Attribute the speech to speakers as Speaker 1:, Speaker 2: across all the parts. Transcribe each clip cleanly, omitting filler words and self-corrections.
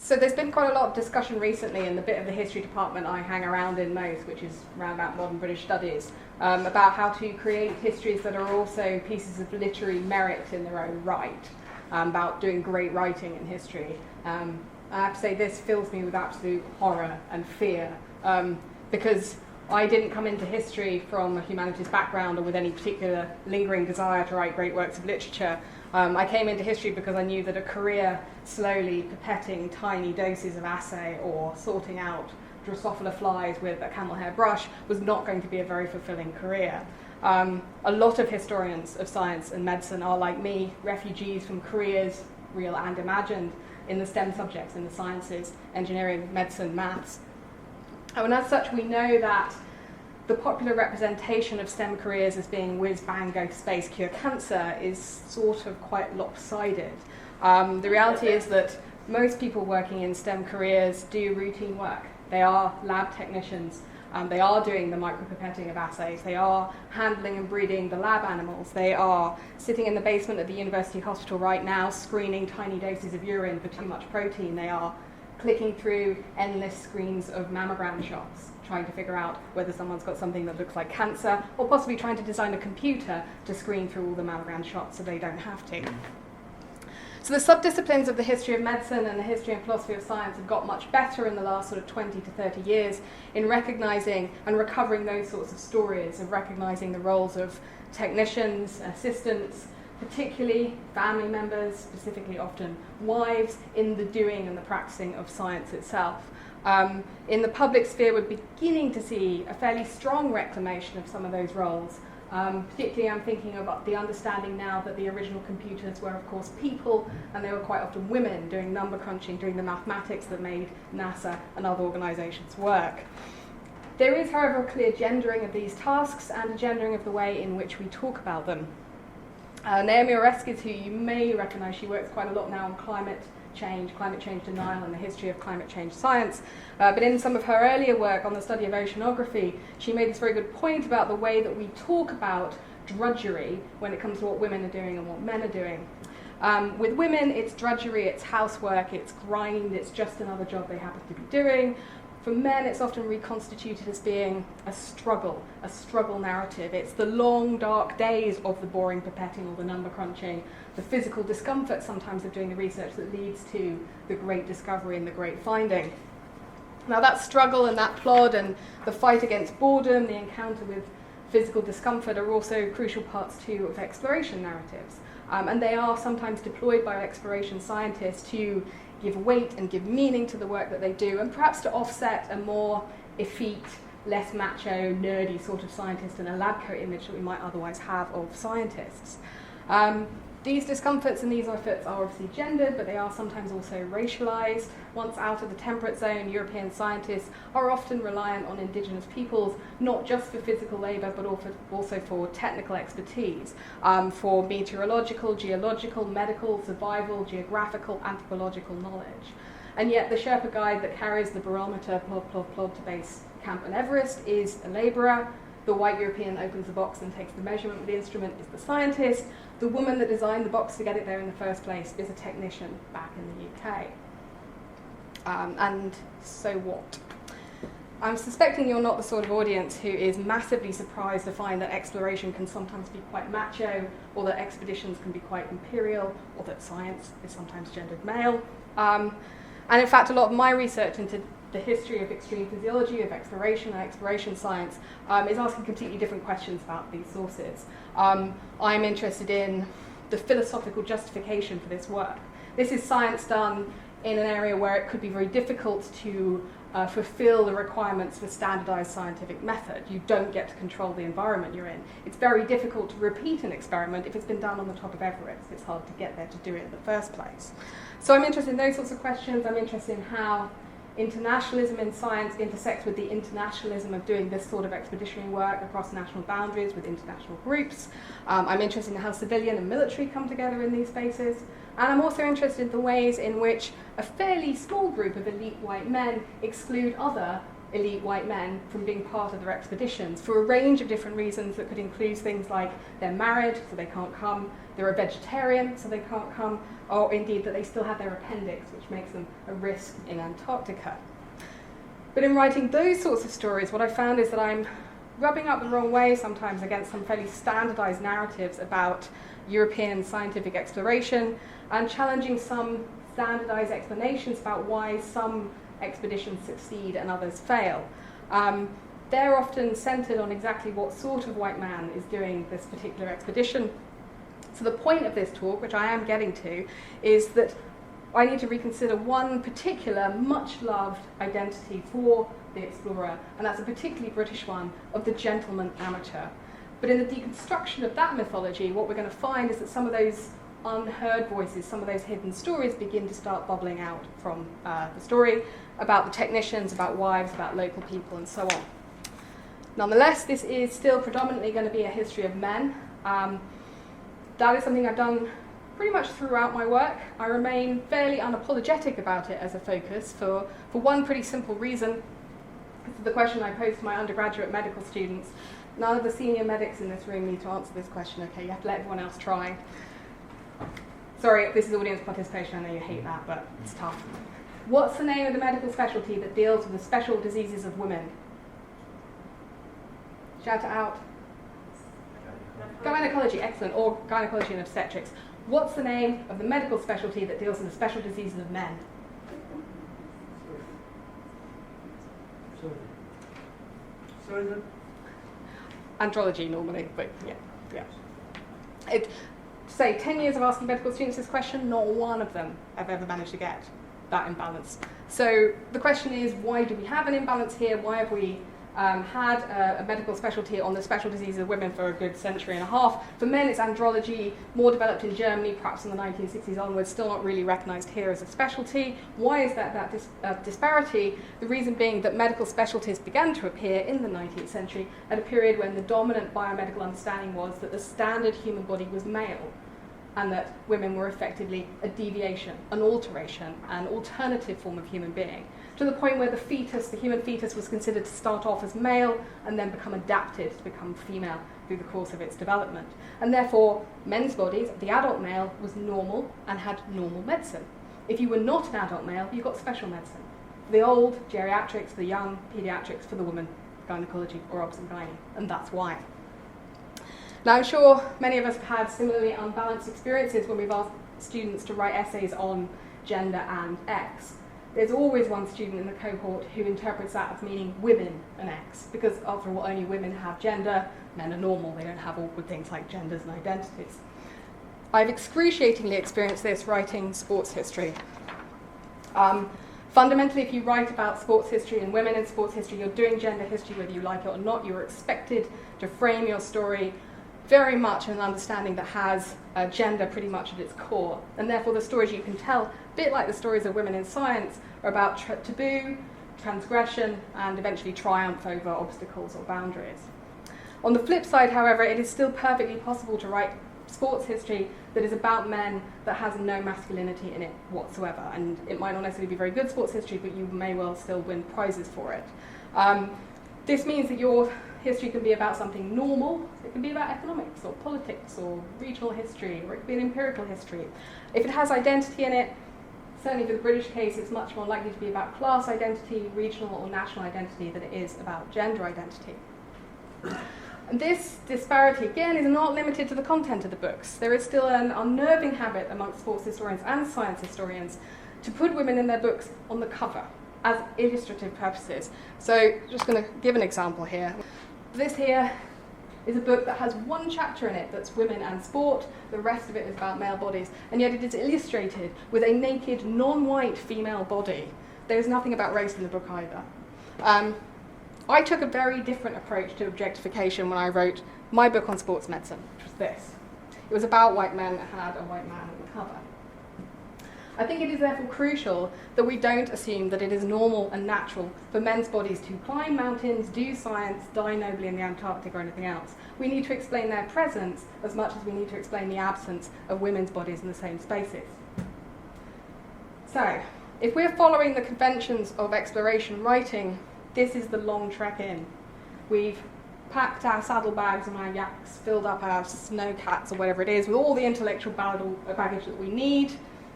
Speaker 1: So there's been quite a lot of discussion recently in the bit of the history department I hang around in most, which is around about modern British studies, about how to create histories that are also pieces of literary merit in their own right, about doing great writing in history. I have to say this fills me with absolute horror and fear, because I didn't come into history from a humanities background or with any particular lingering desire to write great works of literature. I came into history because I knew that a career slowly pipetting tiny doses of assay or sorting out Drosophila flies with a camel hair brush was not going to be a very fulfilling career. A lot of historians of science and medicine are, like me, refugees from careers, real and imagined, in the STEM subjects, in the sciences, engineering, medicine, maths. And as such, we know that the popular representation of STEM careers as being whiz, bang, go to space, cure cancer is sort of quite lopsided. The reality is that most people working in STEM careers do routine work. They are lab technicians. They are doing the micropipetting of assays. They are handling and breeding the lab animals. They are sitting in the basement of the university hospital right now screening tiny doses of urine for too much protein. They are clicking through endless screens of mammogram shots, trying to figure out whether someone's got something that looks like cancer, or possibly trying to design a computer to screen through all the mammogram shots so they don't have to. So the subdisciplines of the history of medicine and the history and philosophy of science have got much better in the last sort of 20 to 30 years in recognizing and recovering those sorts of stories, of recognizing the roles of technicians, assistants, particularly family members, specifically often wives, in the doing and the practicing of science itself. In the public sphere, we're beginning to see a fairly strong reclamation of some of those roles. Particularly, I'm thinking about the understanding now that the original computers were, of course, people, and they were quite often women doing number crunching, doing the mathematics that made NASA and other organizations work. There is, however, a clear gendering of these tasks and a gendering of the way in which we talk about them. Naomi Oreskes, who you may recognize, she works quite a lot now on climate change denial, and the history of climate change science. But in some of her earlier work on the study of oceanography, she made this very good point about the way that we talk about drudgery when it comes to what women are doing and what men are doing. With women, it's drudgery, it's housework, it's grind, it's just another job they happen to be doing. For men, it's often reconstituted as being a struggle narrative. It's the long, dark days of the boring pipetting or the number crunching, the physical discomfort sometimes of doing the research that leads to the great discovery and the great finding. Now that struggle and that plod and the fight against boredom, the encounter with physical discomfort are also crucial parts too of exploration narratives. And they are sometimes deployed by exploration scientists to give weight and give meaning to the work that they do, and perhaps to offset a more effete, less macho, nerdy sort of scientist and a lab coat image that we might otherwise have of scientists. These discomforts and these efforts are obviously gendered, but they are sometimes also racialized. Once out of the temperate zone, European scientists are often reliant on indigenous peoples, not just for physical labor, but also for technical expertise, for meteorological, geological, medical, survival, geographical, anthropological knowledge. And yet the Sherpa guide that carries the barometer plod to base camp and Everest is a laborer. The white European opens the box and takes the measurement with the instrument is the scientist. The woman that designed the box to get it there in the first place is a technician back in the UK. And so what? I'm suspecting you're not the sort of audience who is massively surprised to find that exploration can sometimes be quite macho, or that expeditions can be quite imperial, or that science is sometimes gendered male. And in fact, a lot of my research into the history of extreme physiology, of exploration and exploration science, is asking completely different questions about these sources. I'm interested in the philosophical justification for this work. This is science done in an area where it could be very difficult to fulfill the requirements for standardized scientific method. You don't get to control the environment you're in. It's very difficult to repeat an experiment if it's been done on the top of Everest. It's hard to get there to do it in the first place. So I'm interested in those sorts of questions. I'm interested in how internationalism in science intersects with the internationalism of doing this sort of expeditionary work across national boundaries with international groups. I'm interested in how civilian and military come together in these spaces. And I'm also interested in the ways in which a fairly small group of elite white men exclude other elite white men from being part of their expeditions for a range of different reasons that could include things like they're married, so they can't come, they're a vegetarian, so they can't come, or indeed that they still have their appendix, which makes them a risk in Antarctica. But in writing those sorts of stories, what I found is that I'm rubbing up the wrong way sometimes against some fairly standardized narratives about European scientific exploration and challenging some standardized explanations about why some expeditions succeed and others fail. They're often centered on exactly what sort of white man is doing this particular expedition. So the point of this talk, which I am getting to, is that I need to reconsider one particular much-loved identity for the explorer, and that's a particularly British one, of the gentleman amateur. But in the deconstruction of that mythology, what we're going to find is that some of those unheard voices, some of those hidden stories begin to start bubbling out from the story about the technicians, about wives, about local people, and so on. Nonetheless, this is still predominantly going to be a history of men. That is something I've done pretty much throughout my work. I remain fairly unapologetic about it as a focus for one pretty simple reason. This is the question I posed to my undergraduate medical students. None of the senior medics in this room need to answer this question, okay? You have to let everyone else try. Sorry, this is audience participation, I know you hate that, but it's tough. What's the name of the medical specialty that deals with the special diseases of women? Shout it out. Gynecology, excellent, or gynecology and obstetrics. What's the name of the medical specialty that deals with the special diseases of men? Andrology normally, but yeah. Say 10 years of asking medical students this question, not one of them have ever managed to get that imbalance. So the question is, why do we have an imbalance here? Why have we had a medical specialty on the special diseases of women for a good century and a half? For men, it's andrology, more developed in Germany, perhaps in the 1960s onwards, still not really recognized here as a specialty. Why is that disparity? The reason being that medical specialties began to appear in the 19th century at a period when the dominant biomedical understanding was that the standard human body was male, and that women were effectively a deviation, an alteration, an alternative form of human being, to the point where the fetus, the human fetus, was considered to start off as male and then become adapted to become female through the course of its development. And therefore, men's bodies, the adult male, was normal and had normal medicine. If you were not an adult male, you got special medicine. For the old, geriatrics; for the young, pediatrics; for the woman, gynecology or obs and gynae, and that's why. Now, I'm sure many of us have had similarly unbalanced experiences when we've asked students to write essays on gender and X. There's always one student in the cohort who interprets that as meaning women and X, because after all, only women have gender, men are normal, they don't have awkward things like genders and identities. I've excruciatingly experienced this writing sports history. Fundamentally, if you write about sports history and women in sports history, you're doing gender history whether you like it or not. You're expected to frame your story very much an understanding that has gender pretty much at its core. And therefore the stories you can tell, a bit like the stories of women in science, are about taboo, transgression, and eventually triumph over obstacles or boundaries. On the flip side, however, it is still perfectly possible to write sports history that is about men that has no masculinity in it whatsoever. And it might not necessarily be very good sports history, but you may well still win prizes for it. This means that your history can be about something normal. It can be about economics or politics or regional history, or it can be an empirical history. If it has identity in it, certainly for the British case, it's much more likely to be about class identity, regional or national identity, than it is about gender identity. And this disparity, again, is not limited to the content of the books. There is still an unnerving habit amongst sports historians and science historians to put women in their books on the cover as illustrative purposes. So just going to give an example here. This here is a book that has one chapter in it that's women and sport. The rest of it is about male bodies. And yet it is illustrated with a naked, non-white female body. There's nothing about race in the book either. I took a very different approach to objectification when I wrote my book on sports medicine, which was this. It was about white men that had a white man on the cover. I think it is therefore crucial that we don't assume that it is normal and natural for men's bodies to climb mountains, do science, die nobly in the Antarctic or anything else. We need to explain their presence as much as we need to explain the absence of women's bodies in the same spaces. So, if we're following the conventions of exploration writing, This is the long trek in. We've packed our saddlebags and our yaks, filled up our snowcats or whatever it is with all the intellectual baggage that we need.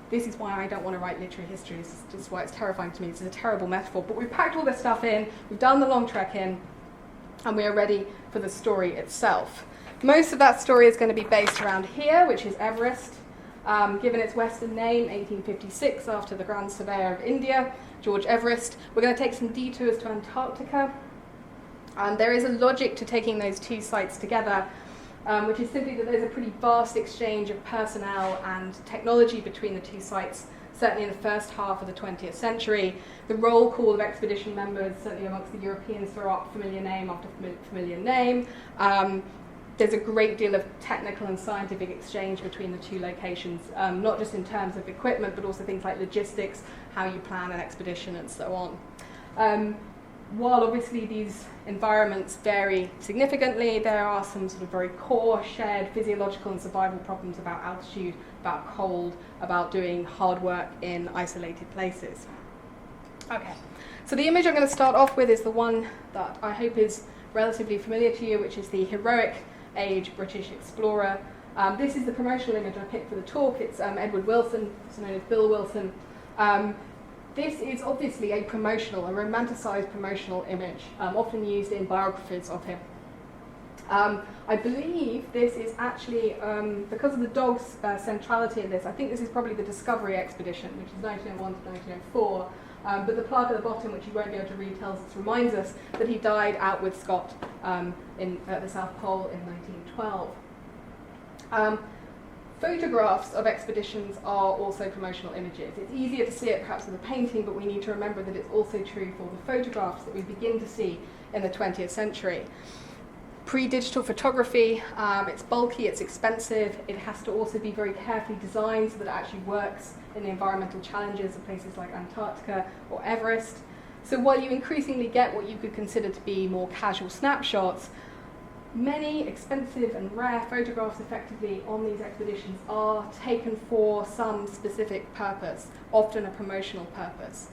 Speaker 1: This is why I don't want to write literary history. This is why it's terrifying to me. This is a terrible metaphor. But we've packed all this stuff in, we've done the long trek in, and we are ready for the story itself. Most of that story is going to be based around here, which is Everest, given its Western name, 1856, after the Grand Surveyor of India, George Everest. We're going to take some detours to Antarctica. There is a logic to taking those two sites together, which is simply that there's a pretty vast exchange of personnel and technology between the two sites, certainly in the first half of the 20th century. The roll call of expedition members, certainly amongst the Europeans, throw up familiar name after familiar name. There's a great deal of technical and scientific exchange between the two locations, not just in terms of equipment, but also things like logistics, how you plan an expedition, and so on. While obviously these environments vary significantly, there are some sort of very core shared physiological and survival problems about altitude, about cold, about doing hard work in isolated places. Okay, so the image I'm going to start off with is the one that I hope is relatively familiar to you, which is the heroic age British explorer. This is the promotional image I picked for the talk. It's Edward Wilson, also known as Bill Wilson. This is obviously a romanticised promotional image, often used in biographies of him. I believe this is actually, because of the dog's centrality in this, I think this is probably the Discovery expedition, which is 1901 to 1904. But the plaque at the bottom, which you won't be able to read, reminds us that he died out with Scott at the South Pole in 1912. Photographs of expeditions are also promotional images. It's easier to see it perhaps with a painting, but we need to remember that it's also true for the photographs that we begin to see in the 20th century. Pre-digital photography, it's bulky, it's expensive, it has to also be very carefully designed so that it actually works in the environmental challenges of places like Antarctica or Everest. So while you increasingly get what you could consider to be more casual snapshots, many expensive and rare photographs effectively on these expeditions are taken for some specific purpose, often a promotional purpose.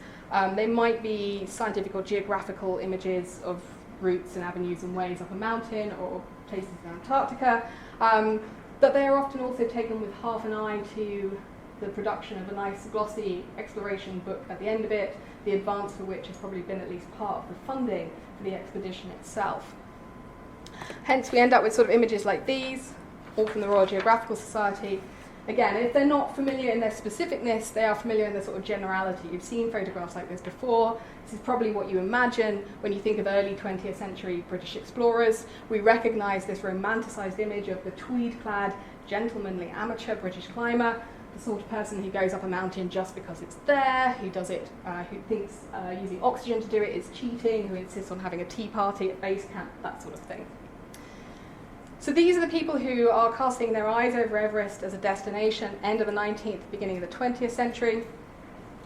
Speaker 1: They might be scientific or geographical images of routes and avenues and ways up a mountain or places in Antarctica, but they are often also taken with half an eye to the production of a nice glossy exploration book at the end of it, the advance for which has probably been at least part of the funding for the expedition itself. Hence we end up with sort of images like these, all from the Royal Geographical Society. Again, if they're not familiar in their specificness, they are familiar in their sort of generality. You've seen photographs like this before. This is probably what you imagine when you think of early 20th century British explorers. We recognise this romanticised image of the tweed-clad, gentlemanly amateur British climber, the sort of person who goes up a mountain just because it's there, who does it, who thinks using oxygen to do it is cheating, who insists on having a tea party at base camp, that sort of thing. So these are the people who are casting their eyes over Everest as a destination, end of the 19th, beginning of the 20th century,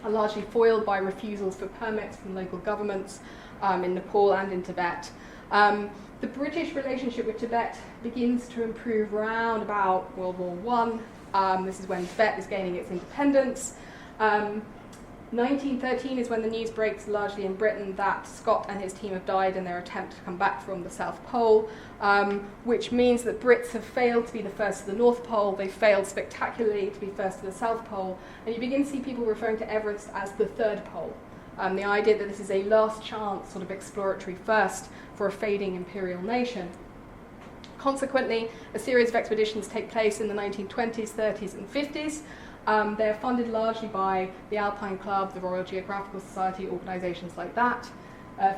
Speaker 1: are largely foiled by refusals for permits from local governments in Nepal and in Tibet. The British relationship with Tibet begins to improve around about World War I. This is when Tibet is gaining its independence. 1913 is when the news breaks, largely in Britain, that Scott and his team have died in their attempt to come back from the South Pole, which means that Brits have failed to be the first to the North Pole. They failed spectacularly to be first to the South Pole, and you begin to see people referring to Everest as the third pole. The idea that this is a last chance sort of exploratory first for a fading imperial nation. Consequently, a series of expeditions take place in the 1920s, 30s and 50s. They're funded largely by the Alpine Club, the Royal Geographical Society, organisations like that.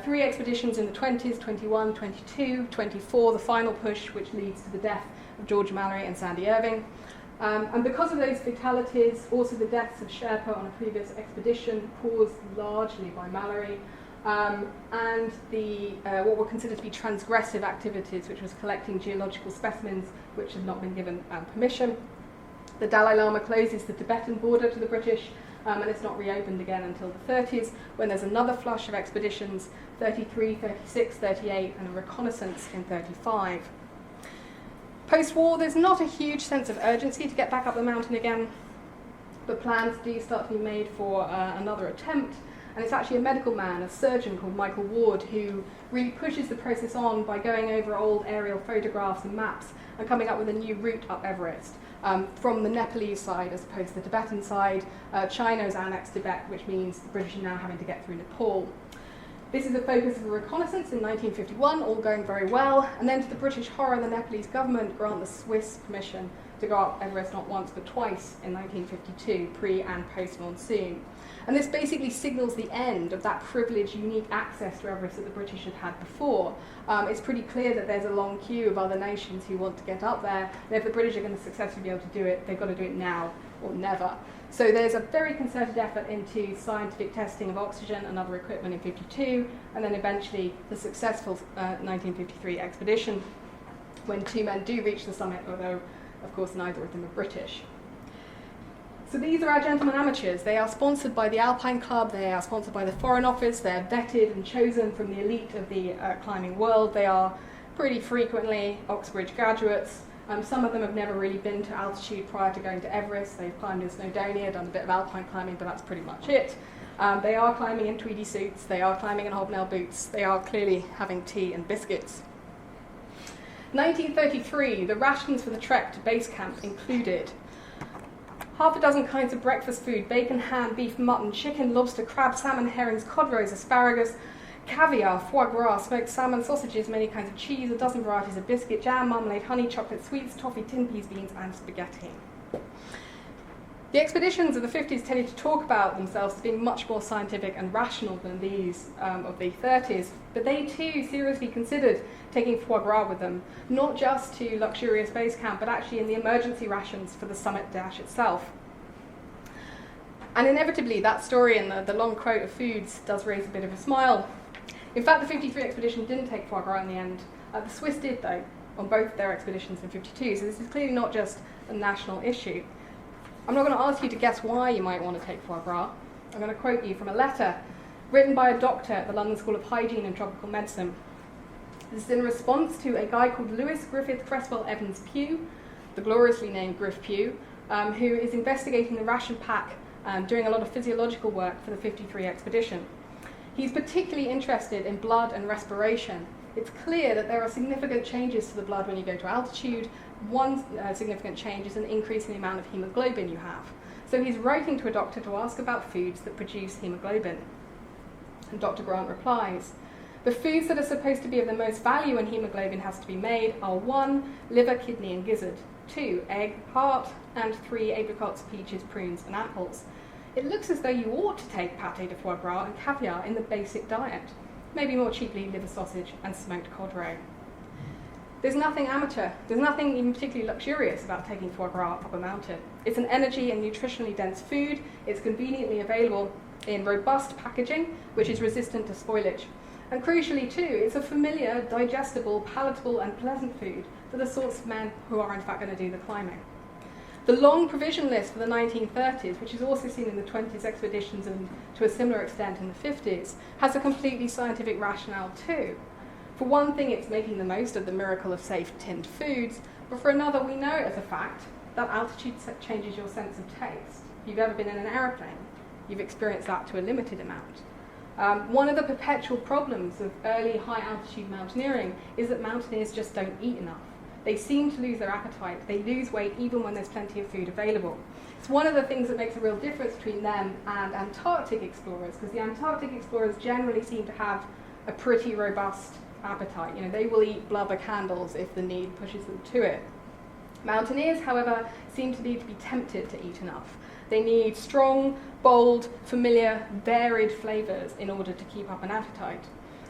Speaker 1: 3 expeditions in the 20s, 21, 22, 24, the final push, which leads to the death of George Mallory and Sandy Irving. And because of those fatalities, also the deaths of Sherpa on a previous expedition, caused largely by Mallory, and the what were considered to be transgressive activities, which was collecting geological specimens which had not been given permission. The Dalai Lama closes the Tibetan border to the British, and it's not reopened again until the 30s, when there's another flush of expeditions, 33, 36, 38, and a reconnaissance in 35. Post-war, there's not a huge sense of urgency to get back up the mountain again, but plans do start to be made for another attempt. And it's actually a medical man, a surgeon called Michael Ward, who really pushes the process on by going over old aerial photographs and maps and coming up with a new route up Everest. From the Nepalese side as opposed to the Tibetan side. China's annexed Tibet, which means the British are now having to get through Nepal. This is the focus of a reconnaissance in 1951, all going very well, and then to the British horror, the Nepalese government grant the Swiss permission to go up Everest not once but twice in 1952, pre and post monsoon. And this basically signals the end of that privileged, unique access to Everest that the British had had before. It's pretty clear that there's a long queue of other nations who want to get up there, and if the British are going to successfully be able to do it, they've got to do it now or never. So there's a very concerted effort into scientific testing of oxygen and other equipment in 52, and then eventually the successful 1953 expedition, when 2 men do reach the summit, although, of course, neither of them are British. So these are our gentlemen amateurs. They are sponsored by the Alpine Club, they are sponsored by the Foreign Office, they're vetted and chosen from the elite of the climbing world. They are pretty frequently Oxbridge graduates. Some of them have never really been to altitude prior to going to Everest. They've climbed in Snowdonia, done a bit of alpine climbing, but that's pretty much it. They are climbing in tweedy suits, they are climbing in hobnail boots, they are clearly having tea and biscuits. 1933, the rations for the trek to base camp included half a dozen kinds of breakfast food: bacon, ham, beef, mutton, chicken, lobster, crab, salmon, herrings, cod roes, asparagus, caviar, foie gras, smoked salmon, sausages, many kinds of cheese, a dozen varieties of biscuit, jam, marmalade, honey, chocolate, sweets, toffee, tin peas, beans, and spaghetti. The expeditions of the 50s tended to talk about themselves as being much more scientific and rational than these of the 30s, but they too seriously considered taking foie gras with them, not just to luxurious base camp, but actually in the emergency rations for the summit dash itself. And inevitably, that story and the long quote of foods does raise a bit of a smile. In fact, the 53 expedition didn't take foie gras in the end. The Swiss did, though, on both their expeditions in 52, so this is clearly not just a national issue. I'm not going to ask you to guess why you might want to take foie gras. I'm going to quote you from a letter written by a doctor at the London School of Hygiene and Tropical Medicine. This is in response to a guy called Lewis Griffith Cresswell Evans Pugh, the gloriously named Griff Pugh, who is investigating the ration pack, doing a lot of physiological work for the 53 expedition. He's particularly interested in blood and respiration. It's clear that there are significant changes to the blood when you go to altitude. One significant change is an increase in the amount of hemoglobin you have. So he's writing to a doctor to ask about foods that produce hemoglobin. And Dr. Grant replies, the foods that are supposed to be of the most value when hemoglobin has to be made are 1, liver, kidney and gizzard, 2, egg, heart, and 3, apricots, peaches, prunes and apples. It looks as though you ought to take pâté de foie gras and caviar in the basic diet, maybe more cheaply liver sausage and smoked cod roe. There's nothing amateur, there's nothing even particularly luxurious about taking foie gras up a mountain. It's an energy and nutritionally dense food, it's conveniently available in robust packaging, which is resistant to spoilage. And crucially too, it's a familiar, digestible, palatable and pleasant food for the sorts of men who are in fact going to do the climbing. The long provision list for the 1930s, which is also seen in the 20s expeditions and to a similar extent in the 50s, has a completely scientific rationale too. For one thing, it's making the most of the miracle of safe tinned foods, but for another, we know as a fact that altitude changes your sense of taste. If you've ever been in an aeroplane, you've experienced that to a limited amount. One of the perpetual problems of early high altitude mountaineering is that mountaineers just don't eat enough. They seem to lose their appetite. They lose weight even when there's plenty of food available. It's one of the things that makes a real difference between them and Antarctic explorers, because the Antarctic explorers generally seem to have a pretty robust appetite. You know, they will eat blubber candles if the need pushes them to it. Mountaineers, however, seem to need to be tempted to eat enough. They need strong, bold, familiar, varied flavours in order to keep up an appetite.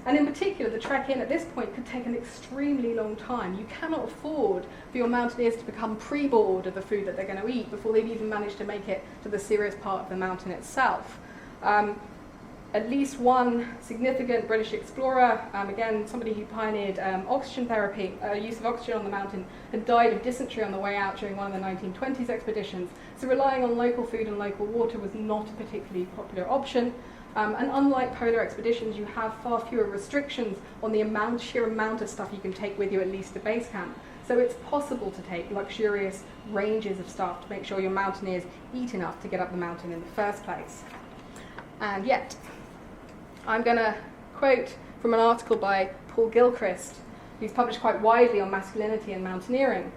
Speaker 1: And in particular, the trek in at this point could take an extremely long time. You cannot afford for your mountaineers to become pre-bored of the food that they're going to eat before they've even managed to make it to the serious part of the mountain itself. At least one significant British explorer, again, somebody who pioneered oxygen therapy, use of oxygen on the mountain, had died of dysentery on the way out during one of the 1920s expeditions. So relying on local food and local water was not a particularly popular option. And unlike polar expeditions, you have far fewer restrictions on the sheer amount of stuff you can take with you, at least to base camp. So it's possible to take luxurious ranges of stuff to make sure your mountaineers eat enough to get up the mountain in the first place. And yet, I'm going to quote from an article by Paul Gilchrist, who's published quite widely on masculinity and mountaineering.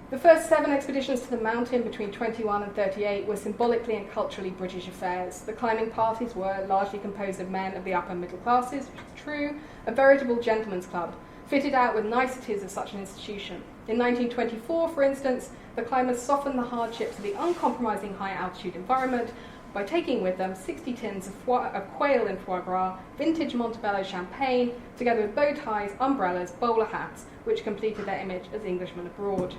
Speaker 1: The first 7 expeditions to the mountain between 21 and 38 were symbolically and culturally British affairs. The climbing parties were largely composed of men of the upper middle classes, which is true, a veritable gentleman's club, fitted out with niceties of such an institution. In 1924, for instance, the climbers softened the hardships of the uncompromising high-altitude environment by taking with them 60 tins of quail and foie gras, vintage Montebello champagne, together with bow ties, umbrellas, bowler hats, which completed their image as Englishmen abroad.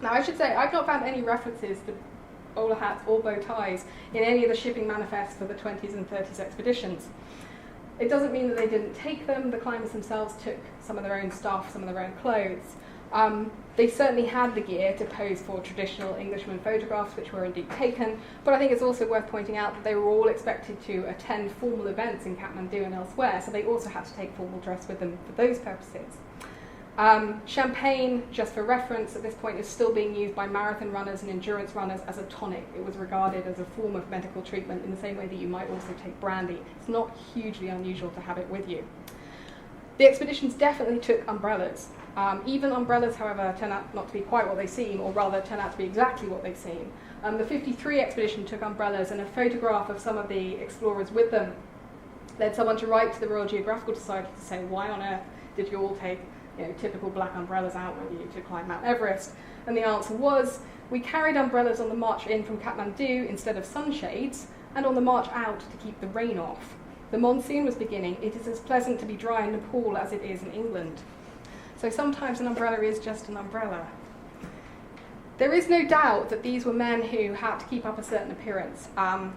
Speaker 1: Now, I should say, I've not found any references to bowler hats or bow ties in any of the shipping manifests for the 20s and 30s expeditions. It doesn't mean that they didn't take them. The climbers themselves took some of their own stuff, some of their own clothes. They certainly had the gear to pose for traditional Englishman photographs, which were indeed taken, but I think it's also worth pointing out that they were all expected to attend formal events in Kathmandu and elsewhere, so they also had to take formal dress with them for those purposes. Champagne, just for reference, at this point is still being used by marathon runners and endurance runners as a tonic. It was regarded as a form of medical treatment in the same way that you might also take brandy. It's not hugely unusual to have it with you. The expeditions definitely took umbrellas. Even umbrellas, however, turn out not to be quite what they seem, or rather turn out to be exactly what they seem. The 53 expedition took umbrellas, and a photograph of some of the explorers with them led someone to write to the Royal Geographical Society to say, why on earth did you all take typical black umbrellas out with you to climb Mount Everest? And the answer was, we carried umbrellas on the march in from Kathmandu instead of sunshades, and on the march out to keep the rain off. The monsoon was beginning. It is as pleasant to be dry in Nepal as it is in England. So sometimes an umbrella is just an umbrella. There is no doubt that these were men who had to keep up a certain appearance.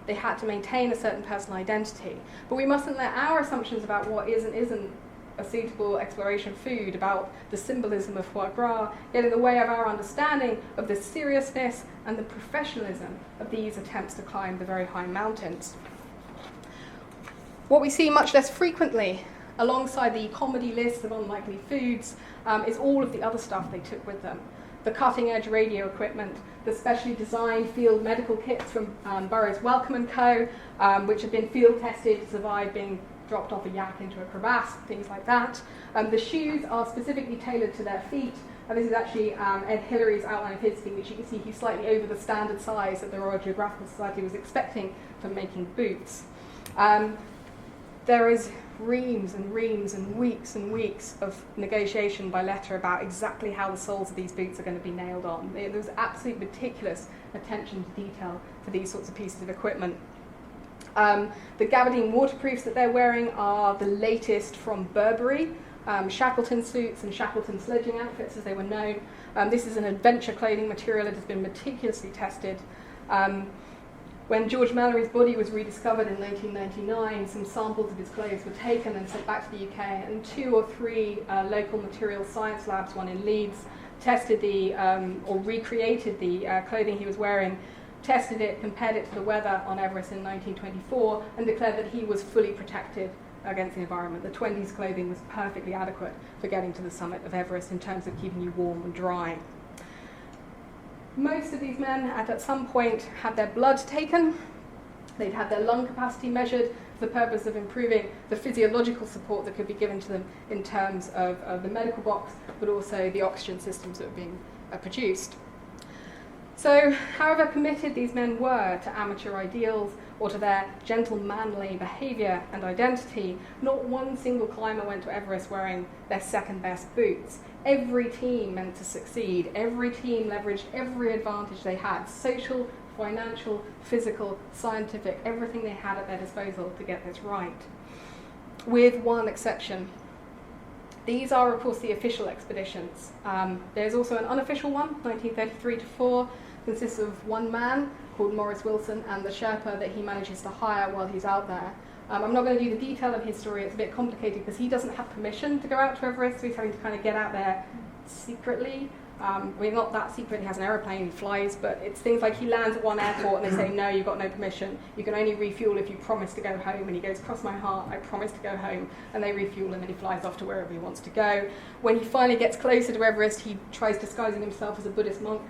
Speaker 1: They had to maintain a certain personal identity. But we mustn't let our assumptions about what is and isn't a suitable exploration food, about the symbolism of foie gras, get in the way of our understanding of the seriousness and the professionalism of these attempts to climb the very high mountains. What we see much less frequently, alongside the comedy list of unlikely foods, is all of the other stuff they took with them. The cutting-edge radio equipment, the specially designed field medical kits from Burroughs Wellcome & Co., which had been field tested to survive being dropped off a yak into a crevasse, things like that. The shoes are specifically tailored to their feet, and this is actually Ed Hillary's outline of his feet, which you can see he's slightly over the standard size that the Royal Geographical Society was expecting for making boots. There is reams and reams and weeks of negotiation by letter about exactly how the soles of these boots are going to be nailed on. There was absolute meticulous attention to detail for these sorts of pieces of equipment. The gabardine waterproofs that they're wearing are the latest from Burberry, Shackleton suits and Shackleton sledging outfits as they were known. This is an adventure clothing material that has been meticulously tested. When George Mallory's body was rediscovered in 1999, some samples of his clothes were taken and sent back to the UK, and 2 or 3 local materials science labs, one in Leeds, tested or recreated the clothing he was wearing, tested it, compared it to the weather on Everest in 1924, and declared that he was fully protected against the environment. The 20s clothing was perfectly adequate for getting to the summit of Everest in terms of keeping you warm and dry. Most of these men had at some point had their blood taken. They'd had their lung capacity measured for the purpose of improving the physiological support that could be given to them in terms of the medical box, but also the oxygen systems that were being produced. So, however committed these men were to amateur ideals or to their gentlemanly behaviour and identity, not one single climber went to Everest wearing their second best boots. Every team meant to succeed. Every team leveraged every advantage they had, social, financial, physical, scientific, everything they had at their disposal to get this right. With one exception. These are, of course, the official expeditions. There's also an unofficial one, 1933-4, consists of one man called Maurice Wilson and the Sherpa that he manages to hire while he's out there. I'm not going to do the detail of his story, it's a bit complicated because he doesn't have permission to go out to Everest, so he's having to kind of get out there secretly. Not that secret, he has an aeroplane, he flies, but it's things like he lands at one airport and they say, no, you've got no permission, you can only refuel if you promise to go home, and he goes, cross my heart, I promise to go home, and they refuel him and he flies off to wherever he wants to go. When he finally gets closer to Everest, he tries disguising himself as a Buddhist monk,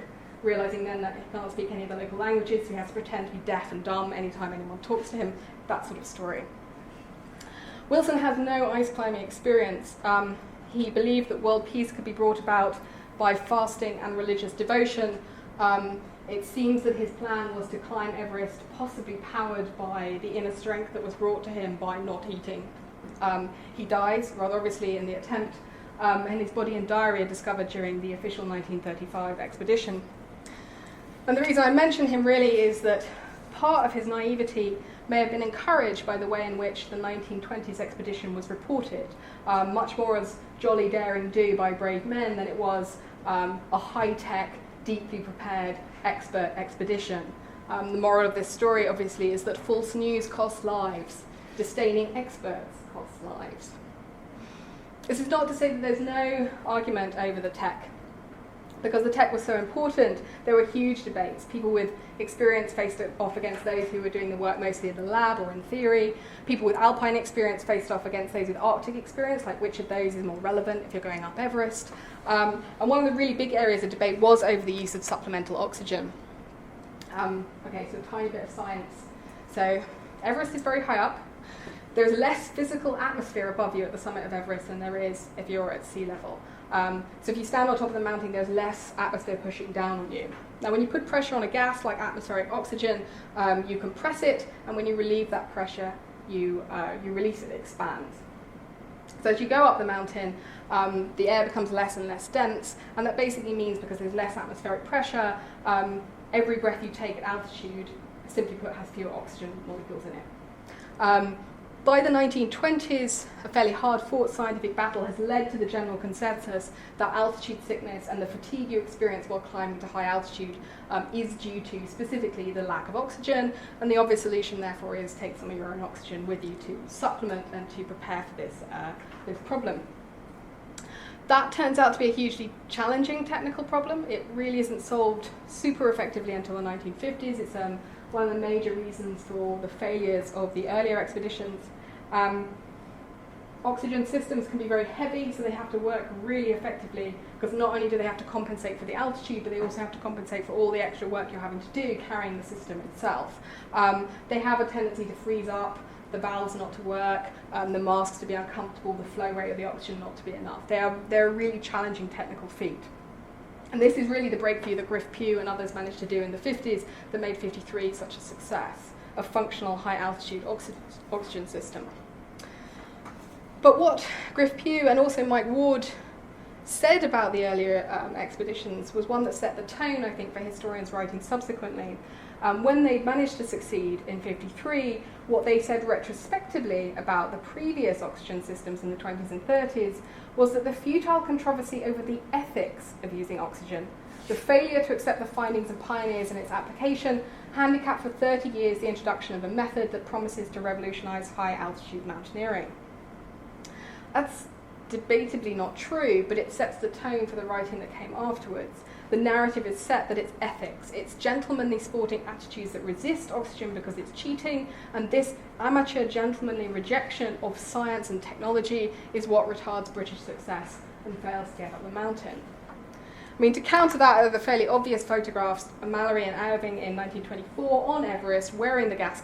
Speaker 1: realising then that he can't speak any of the local languages, so he has to pretend to be deaf and dumb anytime anyone talks to him, that sort of story. Wilson has no ice climbing experience. He believed that world peace could be brought about by fasting and religious devotion. It seems that his plan was to climb Everest, possibly powered by the inner strength that was brought to him by not eating. He dies, rather obviously, in the attempt, and his body and diary are discovered during the official 1935 expedition. And the reason I mention him really is that part of his naivety may have been encouraged by the way in which the 1920s expedition was reported, much more as jolly daring do by brave men than it was a high-tech, deeply prepared expert expedition. The moral of this story, obviously, is that false news costs lives. Disdaining experts costs lives. This is not to say that there's no argument over the tech. Because the tech was so important, there were huge debates. People with experience faced off against those who were doing the work mostly in the lab or in theory. People with alpine experience faced off against those with Arctic experience, like which of those is more relevant if you're going up Everest. And one of the really big areas of debate was over the use of supplemental oxygen. Okay, so a tiny bit of science. So Everest is very high up. There's less physical atmosphere above you at the summit of Everest than there is if you're at sea level. So if you stand on top of the mountain, there's less atmosphere pushing down on you. Now, when you put pressure on a gas like atmospheric oxygen, you compress it, and when you relieve that pressure, you release it, it expands. So as you go up the mountain, the air becomes less and less dense, and that basically means because there's less atmospheric pressure, every breath you take at altitude, simply put, has fewer oxygen molecules in it. By the 1920s, a fairly hard-fought scientific battle has led to the general consensus that altitude sickness and the fatigue you experience while climbing to high altitude is due to specifically the lack of oxygen, and the obvious solution, therefore, is take some of your own oxygen with you to supplement and to prepare for this problem. That turns out to be a hugely challenging technical problem. It really isn't solved super effectively until the 1950s. It's one of the major reasons for the failures of the earlier expeditions. Oxygen systems can be very heavy, so they have to work really effectively, because not only do they have to compensate for the altitude, but they also have to compensate for all the extra work you're having to do carrying the system itself. They have a tendency to freeze up, the valves not to work, the masks to be uncomfortable, the flow rate of the oxygen not to be enough. They're a really challenging technical feat. And this is really the breakthrough that Griff Pugh and others managed to do in the 50s that made 53 such a success, a functional high-altitude oxygen system. But what Griff Pugh and also Mike Ward said about the earlier expeditions was one that set the tone, I think, for historians writing subsequently. When they managed to succeed in 53, what they said retrospectively about the previous oxygen systems in the 20s and 30s was that the futile controversy over the ethics of using oxygen, the failure to accept the findings of pioneers and its application, handicapped for 30 years the introduction of a method that promises to revolutionize high-altitude mountaineering. That's debatably not true, but it sets the tone for the writing that came afterwards. The narrative is set that it's ethics, it's gentlemanly sporting attitudes that resist oxygen because it's cheating, and this amateur gentlemanly rejection of science and technology is what retards British success and fails to get up the mountain. I mean, to counter that are the fairly obvious photographs of Mallory and Irving in 1924 on Everest wearing the gas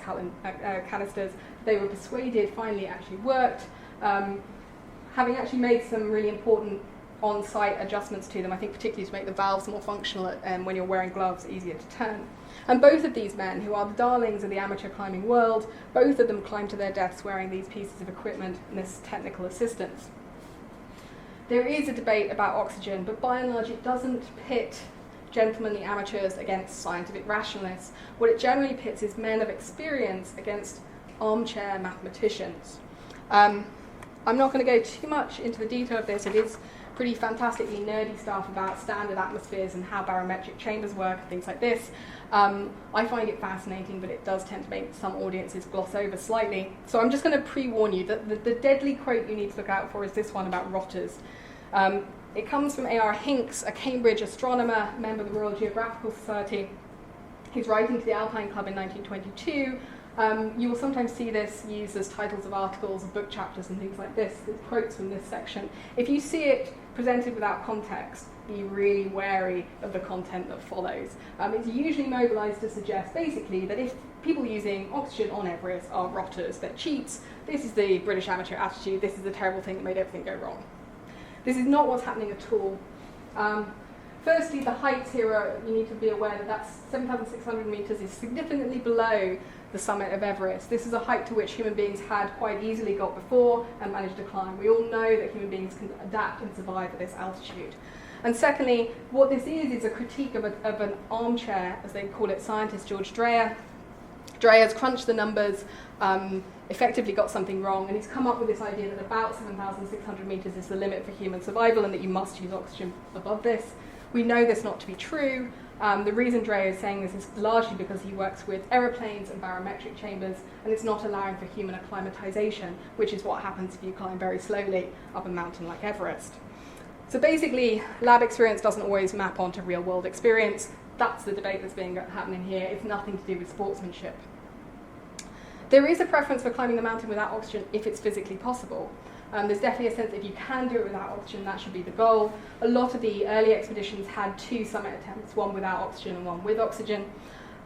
Speaker 1: canisters. They were persuaded, finally it actually worked. Having actually made some really important on-site adjustments to them, I think particularly to make the valves more functional when you're wearing gloves, easier to turn. And both of these men, who are the darlings of the amateur climbing world, both of them climbed to their deaths wearing these pieces of equipment and this technical assistance. There is a debate about oxygen, but by and large it doesn't pit gentlemanly amateurs against scientific rationalists. What it generally pits is men of experience against armchair mathematicians. I'm not going to go too much into the detail of this. It is pretty fantastically nerdy stuff about standard atmospheres and how barometric chambers work and things like this. I find it fascinating, but it does tend to make some audiences gloss over slightly. So I'm just going to pre-warn you that the deadly quote you need to look out for is this one about rotters. It comes from A.R. Hinks, a Cambridge astronomer, member of the Royal Geographical Society. He's writing to the Alpine Club in 1922. You will sometimes see this used as titles of articles, of book chapters and things like this, quotes from this section. If you see it presented without context, be really wary of the content that follows. It's usually mobilised to suggest basically that if people using oxygen on Everest are rotters, they're cheats, this is the British amateur attitude, this is the terrible thing that made everything go wrong. This is not what's happening at all. Firstly, the heights here are, you need to be aware that that's 7,600 metres is significantly below the summit of Everest. This is a height to which human beings had quite easily got before and managed to climb. We all know that human beings can adapt and survive at this altitude. And secondly, what this is a critique of an armchair, as they call it, scientist George Dreyer. Dreyer's crunched the numbers, effectively got something wrong, and he's come up with this idea that about 7,600 metres is the limit for human survival and that you must use oxygen above this. We know this not to be true. The reason Dreyer is saying this is largely because he works with aeroplanes and barometric chambers, and it's not allowing for human acclimatization, which is what happens if you climb very slowly up a mountain like Everest. So basically, lab experience doesn't always map onto real-world experience. That's the debate that's happening here. It's nothing to do with sportsmanship. There is a preference for climbing the mountain without oxygen if it's physically possible. There's definitely a sense that if you can do it without oxygen, that should be the goal. A lot of the early expeditions had 2 summit attempts, one without oxygen and one with oxygen.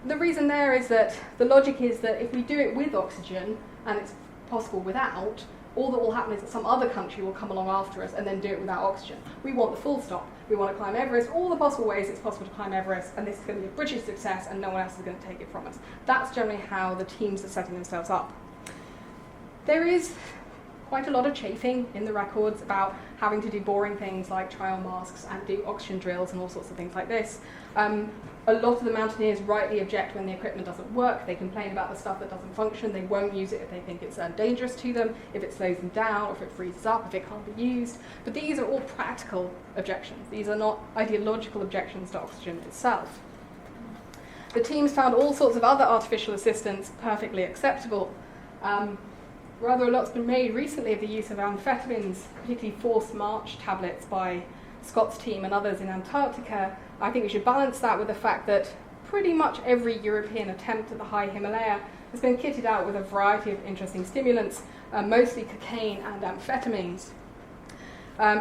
Speaker 1: The reason there is that the logic is that if we do it with oxygen and it's possible without, all that will happen is that some other country will come along after us and then do it without oxygen. We want the full stop. We want to climb Everest, all the possible ways it's possible to climb Everest, and this is going to be a British success and no one else is going to take it from us. That's generally how the teams are setting themselves up. There is quite a lot of chafing in the records about having to do boring things like try on masks and do oxygen drills and all sorts of things like this. A lot of the mountaineers rightly object when the equipment doesn't work. They complain about the stuff that doesn't function. They won't use it if they think it's dangerous to them, if it slows them down, or if it freezes up, if it can't be used. But these are all practical objections. These are not ideological objections to oxygen itself. The teams found all sorts of other artificial assistance perfectly acceptable. Rather a lot's been made recently of the use of amphetamines, particularly forced march tablets by Scott's team and others in Antarctica. I think we should balance that with the fact that pretty much every European attempt at the high Himalaya has been kitted out with a variety of interesting stimulants, mostly cocaine and amphetamines.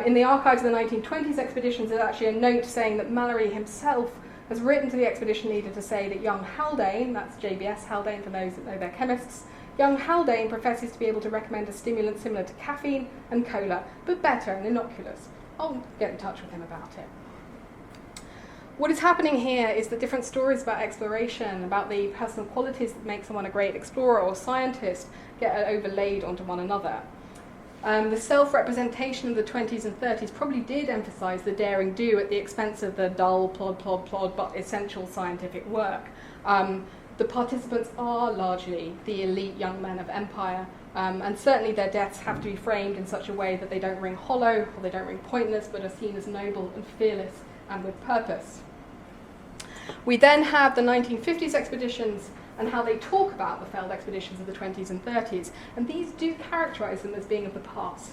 Speaker 1: In the archives of the 1920s expeditions, there's actually a note saying that Mallory himself has written to the expedition leader to say that young Haldane, that's JBS Haldane for those that know they're chemists, young Haldane professes to be able to recommend a stimulant similar to caffeine and cola, but better and innocuous. I'll get in touch with him about it. What is happening here is that different stories about exploration, about the personal qualities that make someone a great explorer or scientist, get overlaid onto one another. The self-representation of the 20s and 30s probably did emphasise the daring do at the expense of the dull, plod, but essential scientific work. The participants are largely the elite young men of empire, and certainly their deaths have to be framed in such a way that they don't ring hollow or they don't ring pointless, but are seen as noble and fearless and with purpose. We then have the 1950s expeditions and how they talk about the failed expeditions of the 20s and 30s, and these do characterise them as being of the past.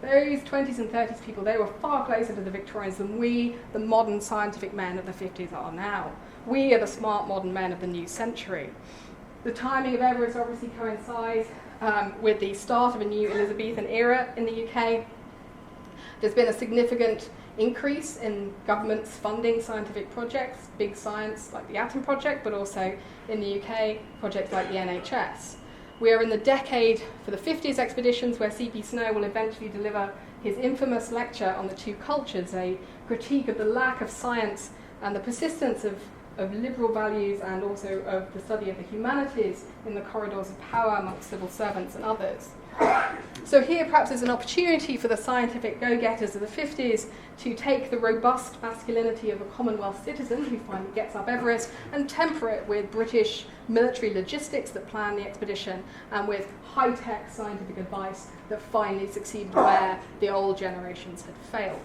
Speaker 1: Those 20s and 30s people, they were far closer to the Victorians than we, the modern scientific men of the 50s, are now. We are the smart modern men of the new century. The timing of Everest obviously coincides with the start of a new Elizabethan era in the UK. There's been a significant increase in governments funding scientific projects, big science like the Atom Project, but also in the UK, projects like the NHS. We are in the decade for the 50s expeditions where C.P. Snow will eventually deliver his infamous lecture on the two cultures, a critique of the lack of science and the persistence of liberal values and also of the study of the humanities in the corridors of power amongst civil servants and others. So here perhaps is an opportunity for the scientific go-getters of the 50s to take the robust masculinity of a Commonwealth citizen who finally gets up Everest and temper it with British military logistics that plan the expedition and with high-tech scientific advice that finally succeeded where the old generations had failed.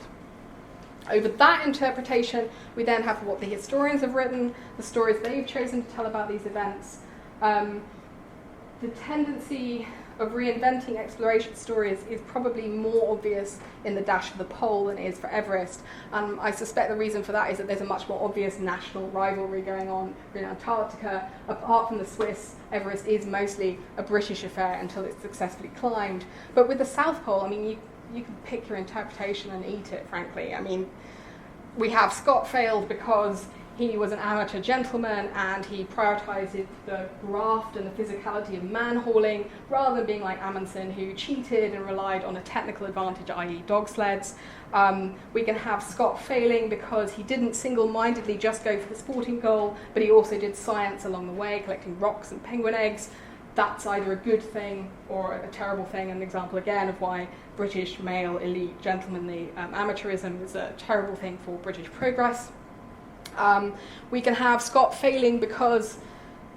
Speaker 1: Over that interpretation, we then have what the historians have written, the stories they've chosen to tell about these events. The tendency of reinventing exploration stories is probably more obvious in the dash for the pole than it is for Everest. I suspect the reason for that is that there's a much more obvious national rivalry going on in Antarctica. Apart from the Swiss, Everest is mostly a British affair until it's successfully climbed. But with the South Pole, I mean, you can pick your interpretation and eat it, frankly. I mean, we have Scott failed because He was an amateur gentleman, and he prioritised the graft and the physicality of man-hauling rather than being like Amundsen, who cheated and relied on a technical advantage, i.e. dog sleds. We can have Scott failing because he didn't single-mindedly just go for the sporting goal, but he also did science along the way, collecting rocks and penguin eggs. That's either a good thing or a terrible thing, an example again of why British male elite gentlemanly amateurism is a terrible thing for British progress. We can have Scott failing because,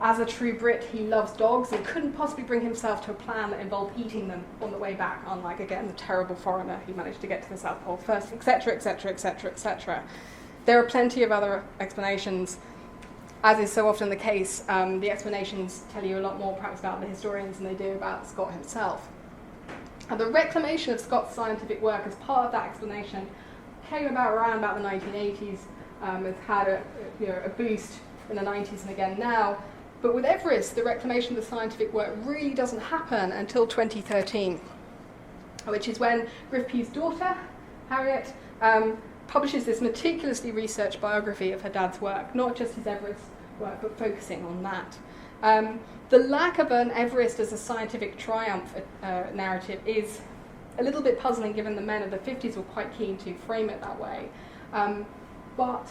Speaker 1: as a true Brit, he loves dogs and couldn't possibly bring himself to a plan that involved eating them on the way back, unlike, again, the terrible foreigner who managed to get to the South Pole first, etc., etc., etc., etc. There are plenty of other explanations. As is so often the case, the explanations tell you a lot more perhaps about the historians than they do about Scott himself. And the reclamation of Scott's scientific work as part of that explanation came about around about the 1980s. It's had a boost in the 90s and again now. But with Everest, the reclamation of the scientific work really doesn't happen until 2013, which is when Griff Pugh's daughter, Harriet, publishes this meticulously researched biography of her dad's work, not just his Everest work, but focusing on that. The lack of an Everest as a scientific triumph narrative is a little bit puzzling, given the men of the 50s were quite keen to frame it that way. But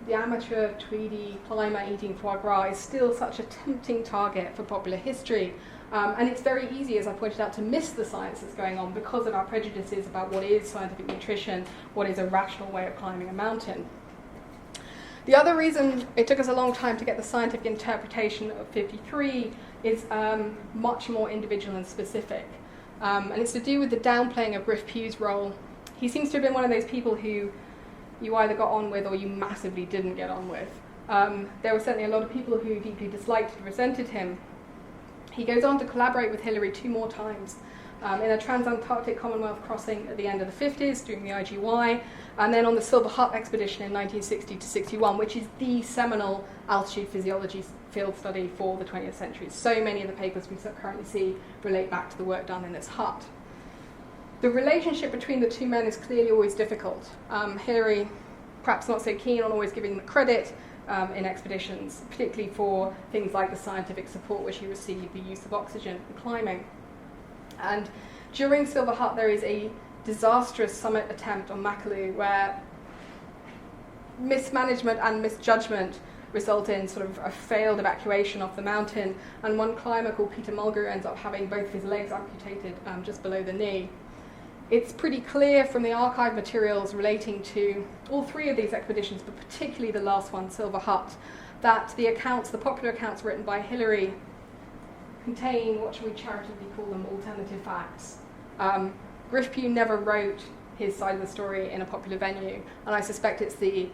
Speaker 1: the amateur Tweedy climber eating foie gras is still such a tempting target for popular history. And it's very easy, as I pointed out, to miss the science that's going on because of our prejudices about what is scientific nutrition, what is a rational way of climbing a mountain. The other reason it took us a long time to get the scientific interpretation of 53 is much more individual and specific. And it's to do with the downplaying of Griff Pugh's role. He seems to have been one of those people who you either got on with or you massively didn't get on with. There were certainly a lot of people who deeply disliked and resented him. He goes on to collaborate with Hillary 2 more times in a trans-Antarctic Commonwealth crossing at the end of the 50s during the IGY, and then on the Silver Hut expedition in 1960 to 61, which is the seminal altitude physiology field study for the 20th century. So many of the papers we currently see relate back to the work done in this hut. The relationship between the two men is clearly always difficult. Hillary, perhaps not so keen on always giving the credit in expeditions, particularly for things like the scientific support which he received, the use of oxygen, and climbing. And during Silver Hut, there is a disastrous summit attempt on Makalu where mismanagement and misjudgment result in sort of a failed evacuation off the mountain, and one climber called Peter Mulgrew ends up having both his legs amputated just below the knee. It's pretty clear from the archive materials relating to all 3 of these expeditions, but particularly the last one, Silver Hut, that the popular accounts written by Hillary contain, what should we charitably call them, alternative facts. Griff Pugh never wrote his side of the story in a popular venue, and I suspect it's the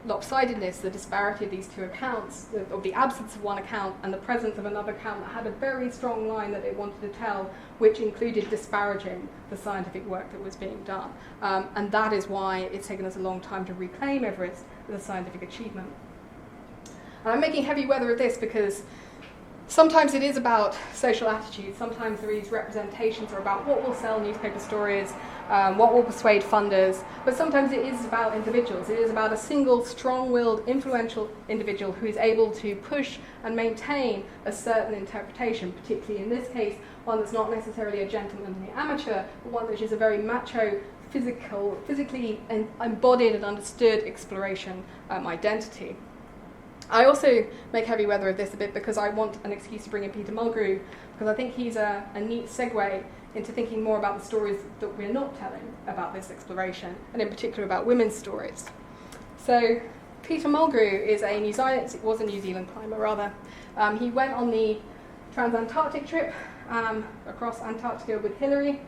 Speaker 1: lopsidedness, the disparity of these 2 accounts, of the absence of one account and the presence of another account that had a very strong line that it wanted to tell, which included disparaging the scientific work that was being done. And that is why it's taken us a long time to reclaim Everest as a scientific achievement. And I'm making heavy weather of this because sometimes it is about social attitudes, sometimes these representations are about what will sell newspaper stories, what will persuade funders, but sometimes it is about individuals. It is about a single, strong-willed, influential individual who is able to push and maintain a certain interpretation, particularly in this case, one that's not necessarily a gentlemanly amateur, but one which is a very macho, physically embodied and understood exploration identity. I also make heavy weather of this a bit because I want an excuse to bring in Peter Mulgrew, because I think he's a neat segue into thinking more about the stories that we're not telling about this exploration, and in particular about women's stories. So Peter Mulgrew is a New Zealand climber rather. He went on the trans-Antarctic trip across Antarctica with Hillary,